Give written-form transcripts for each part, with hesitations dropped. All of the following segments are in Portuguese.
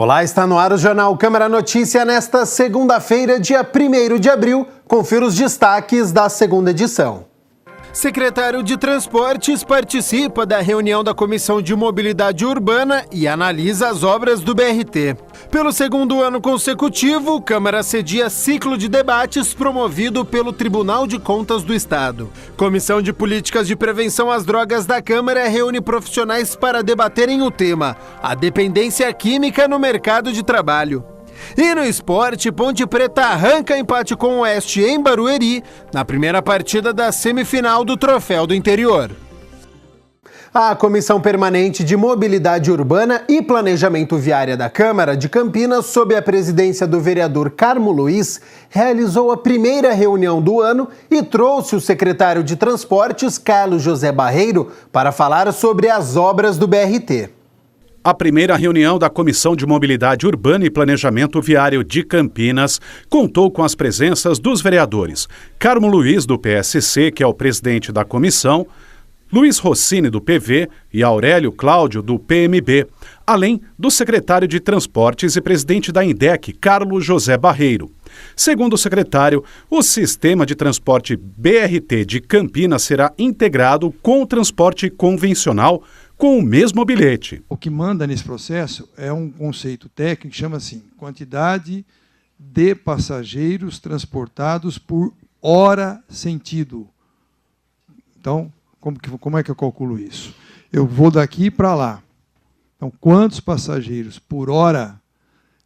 Olá, está no ar o Jornal Câmara Notícia nesta segunda-feira, dia 1º de abril. Confira os destaques da segunda edição. Secretário de Transportes participa da reunião da Comissão de Mobilidade Urbana e analisa as obras do BRT. Pelo segundo ano consecutivo, Câmara cedia ciclo de debates promovido pelo Tribunal de Contas do Estado. Comissão de Políticas de Prevenção às Drogas da Câmara reúne profissionais para debaterem o tema: a dependência química no mercado de trabalho. E no esporte, Ponte Preta arranca empate com o Oeste em Barueri, na primeira partida da semifinal do Troféu do Interior. A Comissão Permanente de Mobilidade Urbana e Planejamento Viário da Câmara de Campinas, sob a presidência do vereador Carmo Luiz, realizou a primeira reunião do ano e trouxe o secretário de Transportes, Carlos José Barreiro, para falar sobre as obras do BRT. A primeira reunião da Comissão de Mobilidade Urbana e Planejamento Viário de Campinas contou com as presenças dos vereadores Carmo Luiz, do PSC, que é o presidente da comissão, Luiz Rossini, do PV, e Aurélio Cláudio, do PMB, além do secretário de Transportes e presidente da INDEC, Carlos José Barreiro. Segundo o secretário, o sistema de transporte BRT de Campinas será integrado com o transporte convencional com o mesmo bilhete. O que manda nesse processo é um conceito técnico que chama assim: quantidade de passageiros transportados por hora sentido. Então, como é que eu calculo isso? Eu vou daqui para lá. Então, quantos passageiros por hora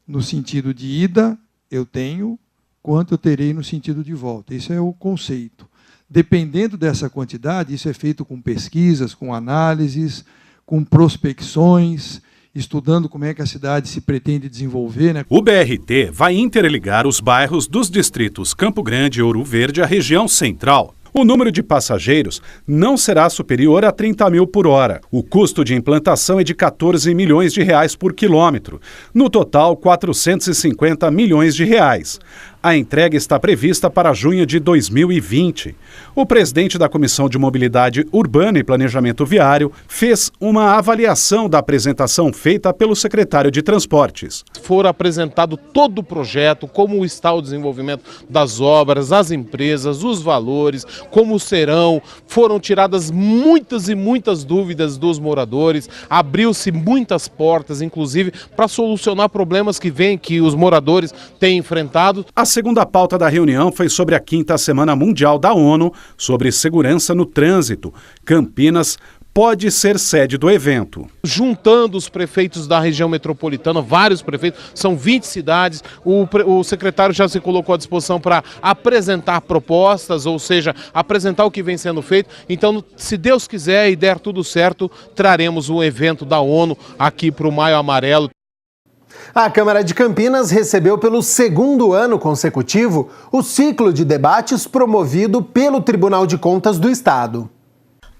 no sentido de ida eu tenho, quanto eu terei no sentido de volta. Isso é o conceito. Dependendo dessa quantidade, isso é feito com pesquisas, com análises, com prospecções, estudando como é que a cidade se pretende desenvolver, né? O BRT vai interligar os bairros dos distritos Campo Grande e Ouro Verde à região central. O número de passageiros não será superior a 30 mil por hora. O custo de implantação é de 14 milhões de reais por quilômetro. No total, 450 milhões de reais. A entrega está prevista para junho de 2020. O presidente da Comissão de Mobilidade Urbana e Planejamento Viário fez uma avaliação da apresentação feita pelo secretário de Transportes. Foram apresentado todo o projeto, como está o desenvolvimento das obras, as empresas, os valores, como serão. Foram tiradas muitas e muitas dúvidas dos moradores, abriu-se muitas portas, inclusive, para solucionar problemas que os moradores têm enfrentado. A segunda pauta da reunião foi sobre a 5ª Semana Mundial da ONU sobre segurança no trânsito. Campinas pode ser sede do evento. Juntando os prefeitos da região metropolitana, vários prefeitos, são 20 cidades, o secretário já se colocou à disposição para apresentar propostas, ou seja, apresentar o que vem sendo feito. Então, se Deus quiser e der tudo certo, traremos o evento da ONU aqui para o Maio Amarelo. A Câmara de Campinas recebeu pelo segundo ano consecutivo o ciclo de debates promovido pelo Tribunal de Contas do Estado.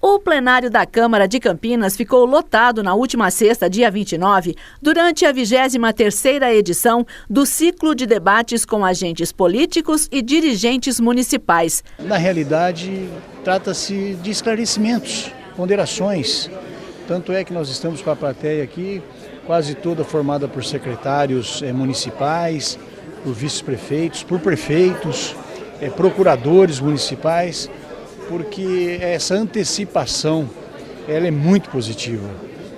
O plenário da Câmara de Campinas ficou lotado na última sexta, dia 29, durante a 23ª edição do ciclo de debates com agentes políticos e dirigentes municipais. Na realidade, trata-se de esclarecimentos, ponderações. Tanto é que nós estamos com a plateia aqui, quase toda formada por secretários municipais, por vice-prefeitos, por prefeitos, procuradores municipais, porque essa antecipação ela é muito positiva.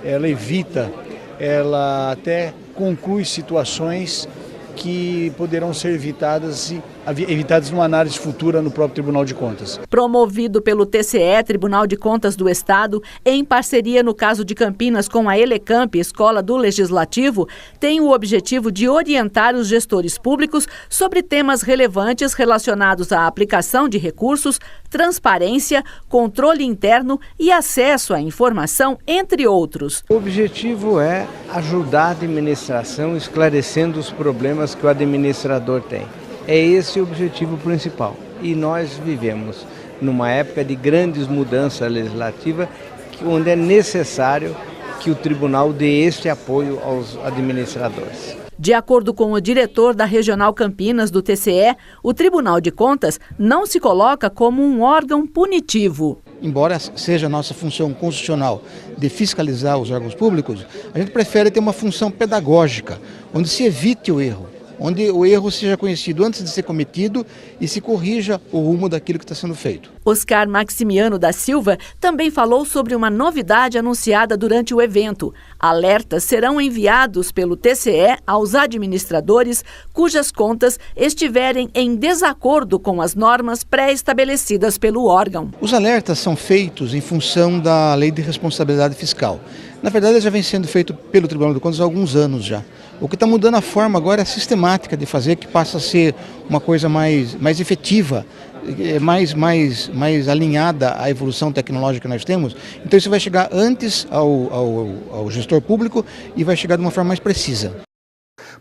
Ela evita, ela até conclui situações que poderão ser evitadas numa análise futura no próprio Tribunal de Contas. Promovido pelo TCE, Tribunal de Contas do Estado, em parceria no caso de Campinas com a Elecamp, Escola do Legislativo, tem o objetivo de orientar os gestores públicos sobre temas relevantes relacionados à aplicação de recursos, transparência, controle interno e acesso à informação, entre outros. O objetivo é ajudar a administração esclarecendo os problemas que o administrador tem. É esse o objetivo principal. E nós vivemos numa época de grandes mudanças legislativas, onde é necessário que o tribunal dê este apoio aos administradores. De acordo com o diretor da Regional Campinas do TCE, o Tribunal de Contas não se coloca como um órgão punitivo. embora seja a nossa função constitucional de fiscalizar os órgãos públicos, a gente prefere ter uma função pedagógica, onde se evite o erro, onde o erro seja conhecido antes de ser cometido e se corrija o rumo daquilo que está sendo feito. Oscar Maximiano da Silva também falou sobre uma novidade anunciada durante o evento. Alertas serão enviados pelo TCE aos administradores cujas contas estiverem em desacordo com as normas pré-estabelecidas pelo órgão. Os alertas são feitos em função da Lei de Responsabilidade Fiscal. Na verdade, já vem sendo feito pelo Tribunal de Contas há alguns anos já. O que está mudando a forma agora é a sistemática de fazer, que passa a ser uma coisa mais efetiva, mais alinhada à evolução tecnológica que nós temos. Então isso vai chegar antes ao gestor público e vai chegar de uma forma mais precisa.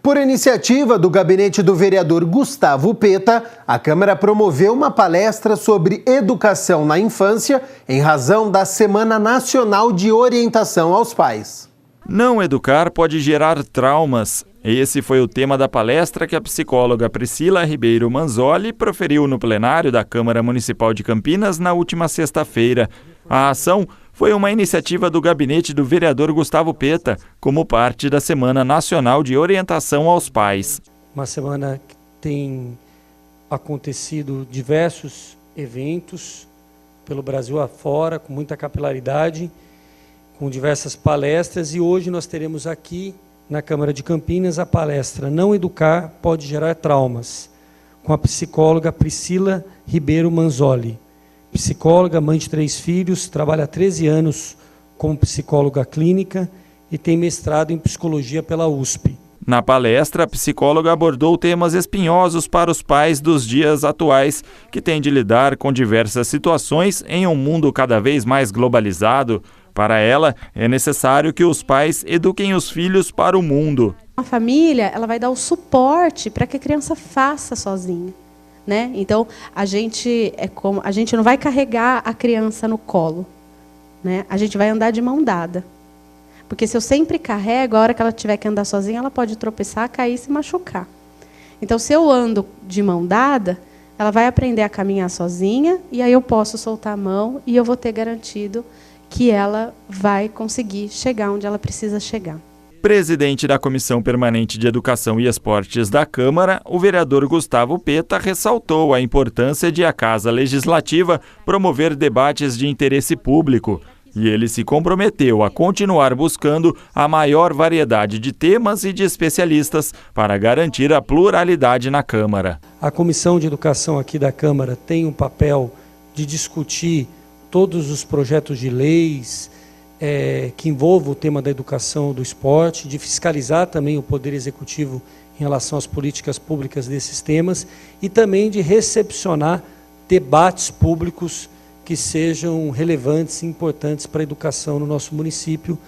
Por iniciativa do gabinete do vereador Gustavo Peta, a Câmara promoveu uma palestra sobre educação na infância em razão da Semana Nacional de Orientação aos Pais. Não educar pode gerar traumas. Esse foi o tema da palestra que a psicóloga Priscila Ribeiro Manzoli proferiu no plenário da Câmara Municipal de Campinas na última sexta-feira. A ação foi uma iniciativa do gabinete do vereador Gustavo Peta, como parte da Semana Nacional de Orientação aos Pais. Uma semana que tem acontecido diversos eventos pelo Brasil afora, com muita capilaridade, com diversas palestras, e hoje nós teremos aqui na Câmara de Campinas a palestra Não Educar Pode Gerar Traumas, com a psicóloga Priscila Ribeiro Manzoli. Psicóloga, mãe de 3 filhos, trabalha há 13 anos como psicóloga clínica e tem mestrado em psicologia pela USP. Na palestra, a psicóloga abordou temas espinhosos para os pais dos dias atuais, que têm de lidar com diversas situações em um mundo cada vez mais globalizado. Para ela, é necessário que os pais eduquem os filhos para o mundo. A família, ela vai dar o suporte para que a criança faça sozinha, né? Então, a gente não vai carregar a criança no colo, né? A gente vai andar de mão dada. Porque se eu sempre carrego, a hora que ela tiver que andar sozinha, ela pode tropeçar, cair e se machucar. Então, se eu ando de mão dada, ela vai aprender a caminhar sozinha, e aí eu posso soltar a mão e eu vou ter garantido que ela vai conseguir chegar onde ela precisa chegar. Presidente da Comissão Permanente de Educação e Esportes da Câmara, o vereador Gustavo Peta ressaltou a importância de a Casa Legislativa promover debates de interesse público. E ele se comprometeu a continuar buscando a maior variedade de temas e de especialistas para garantir a pluralidade na Câmara. A Comissão de Educação aqui da Câmara tem um papel de discutir todos os projetos de leis que envolvam o tema da educação, do esporte, de fiscalizar também o Poder Executivo em relação às políticas públicas desses temas e também de recepcionar debates públicos que sejam relevantes e importantes para a educação no nosso município.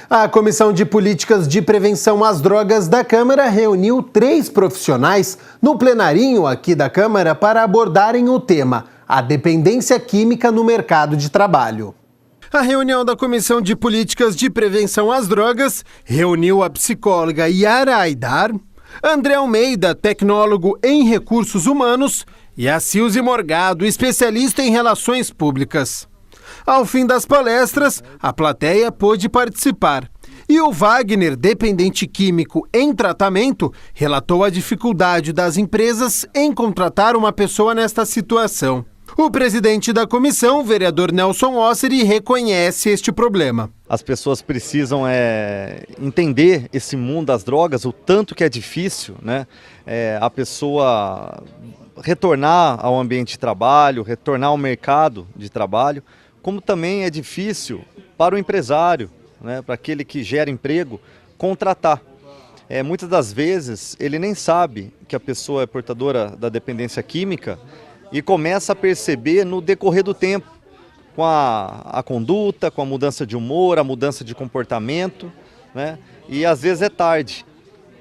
A Comissão de Políticas de Prevenção às Drogas da Câmara reuniu 3 profissionais no plenarinho aqui da Câmara para abordarem o tema a dependência química no mercado de trabalho. A reunião da Comissão de Políticas de Prevenção às Drogas reuniu a psicóloga Yara Aidar, André Almeida, tecnólogo em recursos humanos, e a Silze Morgado, especialista em relações públicas. Ao fim das palestras, a plateia pôde participar. E o Wagner, dependente químico em tratamento, relatou a dificuldade das empresas em contratar uma pessoa nesta situação. O presidente da comissão, o vereador Nelson Osseri, reconhece este problema. As pessoas precisam entender esse mundo das drogas, o tanto que é difícil, né? A pessoa retornar ao ambiente de trabalho, retornar ao mercado de trabalho, como também é difícil para o empresário, né? Para aquele que gera emprego, contratar. Muitas das vezes ele nem sabe que a pessoa é portadora da dependência química e começa a perceber no decorrer do tempo, com a conduta, com a mudança de humor, a mudança de comportamento, né? E às vezes é tarde.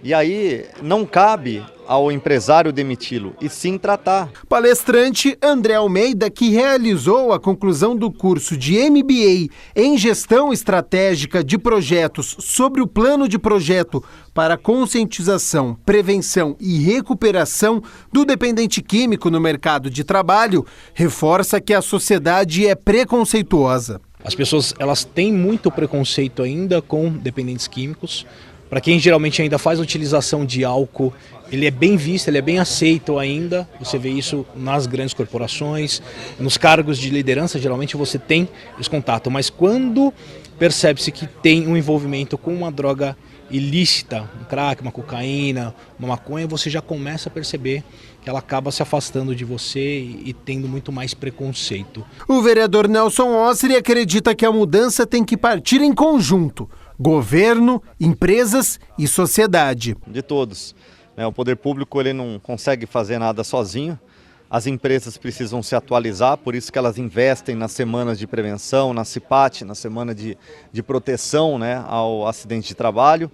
E aí não cabe ao empresário demiti-lo, e sim tratar. Palestrante André Almeida, que realizou a conclusão do curso de MBA em Gestão Estratégica de Projetos sobre o plano de projeto para conscientização, prevenção e recuperação do dependente químico no mercado de trabalho, reforça que a sociedade é preconceituosa. As pessoas elas têm muito preconceito ainda com dependentes químicos. Para quem geralmente ainda faz utilização de álcool, ele é bem visto, ele é bem aceito ainda. Você vê isso nas grandes corporações, nos cargos de liderança, geralmente você tem esse contato. Mas quando percebe-se que tem um envolvimento com uma droga ilícita, um crack, uma cocaína, uma maconha, você já começa a perceber que ela acaba se afastando de você e tendo muito mais preconceito. O vereador Nelson Osseri acredita que a mudança tem que partir em conjunto. Governo, empresas e sociedade. De todos. O poder público ele não consegue fazer nada sozinho. As empresas precisam se atualizar, por isso que elas investem nas semanas de prevenção, na CIPAT, na semana de proteção, ao acidente de trabalho.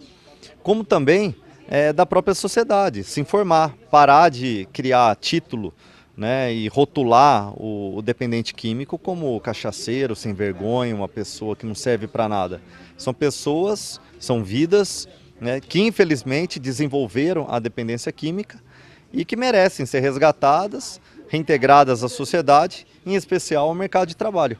Como também da própria sociedade, se informar, parar de criar título, e rotular o dependente químico como cachaceiro, sem vergonha, uma pessoa que não serve para nada. São pessoas, são vidas que infelizmente desenvolveram a dependência química e que merecem ser resgatadas, reintegradas à sociedade, em especial ao mercado de trabalho.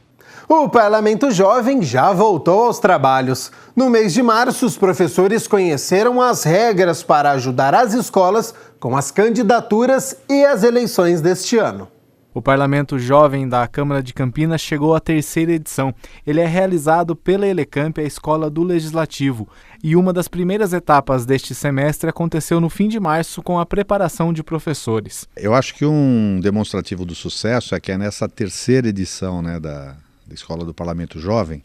O Parlamento Jovem já voltou aos trabalhos. No mês de março, os professores conheceram as regras para ajudar as escolas com as candidaturas e as eleições deste ano. O Parlamento Jovem da Câmara de Campinas chegou à 3ª edição. Ele é realizado pela Elecamp, a Escola do Legislativo. E uma das primeiras etapas deste semestre aconteceu no fim de março com a preparação de professores. Eu acho que um demonstrativo do sucesso é que nessa 3ª edição da Escola do Parlamento Jovem,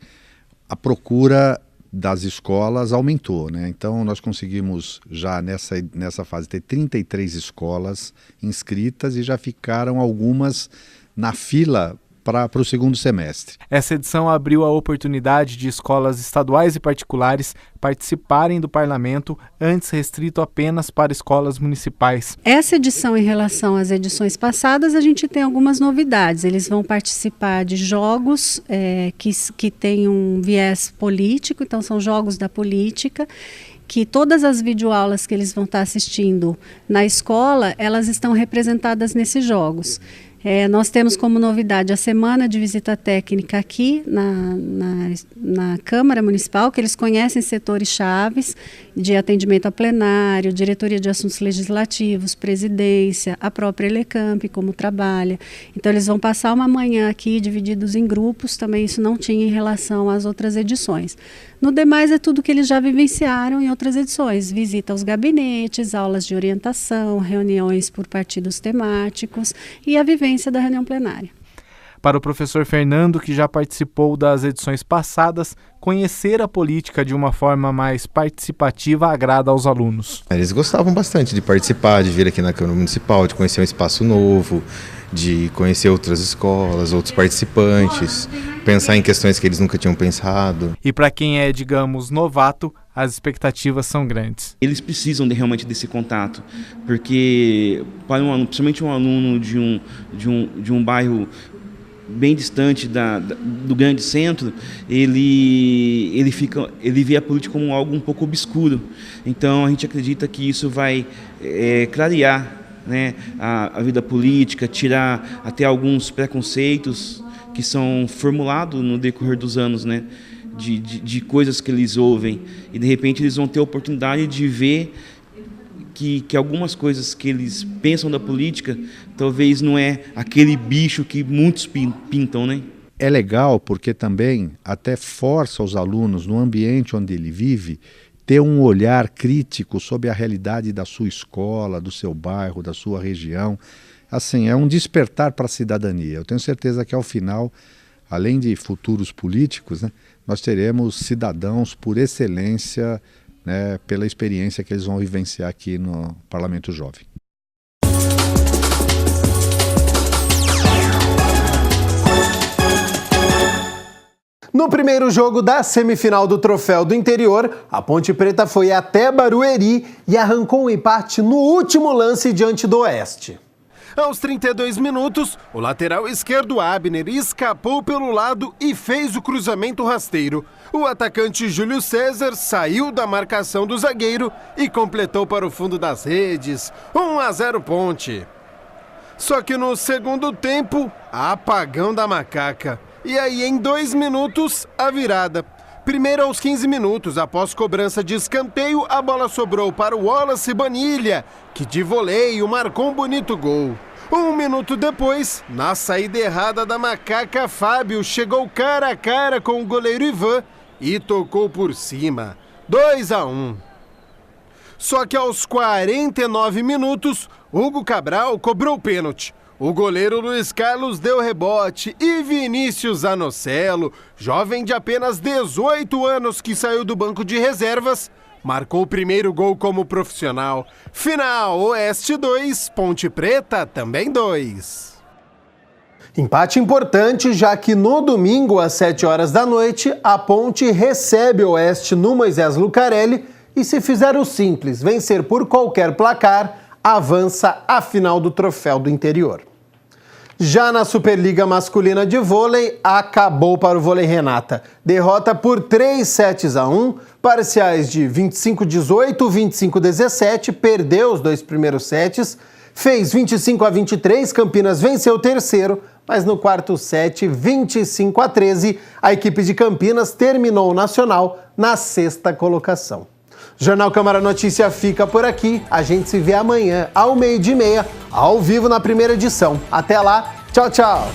a procura das escolas aumentou, Então nós conseguimos já nessa fase ter 33 escolas inscritas e já ficaram algumas na fila para o segundo semestre. Essa edição abriu a oportunidade de escolas estaduais e particulares participarem do parlamento, antes restrito apenas para escolas municipais. Essa edição, em relação às edições passadas, a gente tem algumas novidades. Eles vão participar de jogos que têm um viés político, então são jogos da política, que todas as videoaulas que eles vão estar assistindo na escola, elas estão representadas nesses jogos. Nós temos como novidade a semana de visita técnica aqui na Câmara Municipal, que eles conhecem setores chaves de atendimento a plenário, diretoria de assuntos legislativos, presidência, a própria Elecamp, como trabalha. Então eles vão passar uma manhã aqui divididos em grupos, também isso não tinha em relação às outras edições. No demais é tudo que eles já vivenciaram em outras edições, visita aos gabinetes, aulas de orientação, reuniões por partidos temáticos e a vivência da reunião plenária. Para o professor Fernando, que já participou das edições passadas, conhecer a política de uma forma mais participativa agrada aos alunos. Eles gostavam bastante de participar, de vir aqui na Câmara Municipal, de conhecer um espaço novo, de conhecer outras escolas, outros participantes, pensar em questões que eles nunca tinham pensado. E para quem é, digamos, novato, as expectativas são grandes. Eles precisam realmente desse contato, porque para um aluno, principalmente um aluno de um bairro bem distante do grande centro, ele vê a política como algo um pouco obscuro. Então a gente acredita que isso vai clarear a vida política, tirar até alguns preconceitos que são formulados no decorrer dos anos, de coisas que eles ouvem, e de repente eles vão ter a oportunidade de ver que algumas coisas que eles pensam da política talvez não é aquele bicho que muitos pintam, É legal porque também até força os alunos, no ambiente onde ele vive, ter um olhar crítico sobre a realidade da sua escola, do seu bairro, da sua região. Assim, é um despertar para a cidadania. Eu tenho certeza que ao final, além de futuros políticos, nós teremos cidadãos por excelência, pela experiência que eles vão vivenciar aqui no Parlamento Jovem. No primeiro jogo da semifinal do Troféu do Interior, a Ponte Preta foi até Barueri e arrancou um empate no último lance diante do Oeste. Aos 32 minutos, o lateral esquerdo Abner escapou pelo lado e fez o cruzamento rasteiro. O atacante Júlio César saiu da marcação do zagueiro e completou para o fundo das redes. 1-0 Ponte. Só que no segundo tempo, apagão da macaca. E aí, em 2 minutos, a virada. Primeiro aos 15 minutos, após cobrança de escanteio, a bola sobrou para o Wallace Banilha, que de voleio marcou um bonito gol. 1 minuto depois, na saída errada da macaca, Fábio chegou cara a cara com o goleiro Ivan e tocou por cima. 2-1. Só que aos 49 minutos, Hugo Cabral cobrou o pênalti. O goleiro Luiz Carlos deu rebote e Vinícius Anocelo, jovem de apenas 18 anos que saiu do banco de reservas, marcou o primeiro gol como profissional. Final, Oeste 2, Ponte Preta também 2. Empate importante, já que no domingo, às 7 horas da noite, a Ponte recebe o Oeste no Moisés Lucarelli e, se fizer o simples, vencer por qualquer placar, avança à final do Troféu do Interior. Já na Superliga Masculina de Vôlei, acabou para o Vôlei Renata. Derrota por 3-1, parciais de 25-18, 25-17, perdeu os 2 primeiros sets, fez 25-23, Campinas venceu o terceiro, mas no quarto set, 25-13, a equipe de Campinas terminou o Nacional na 6ª colocação. O Jornal Câmara Notícia fica por aqui. A gente se vê amanhã, ao 12:30, ao vivo na primeira edição. Até lá, tchau, tchau!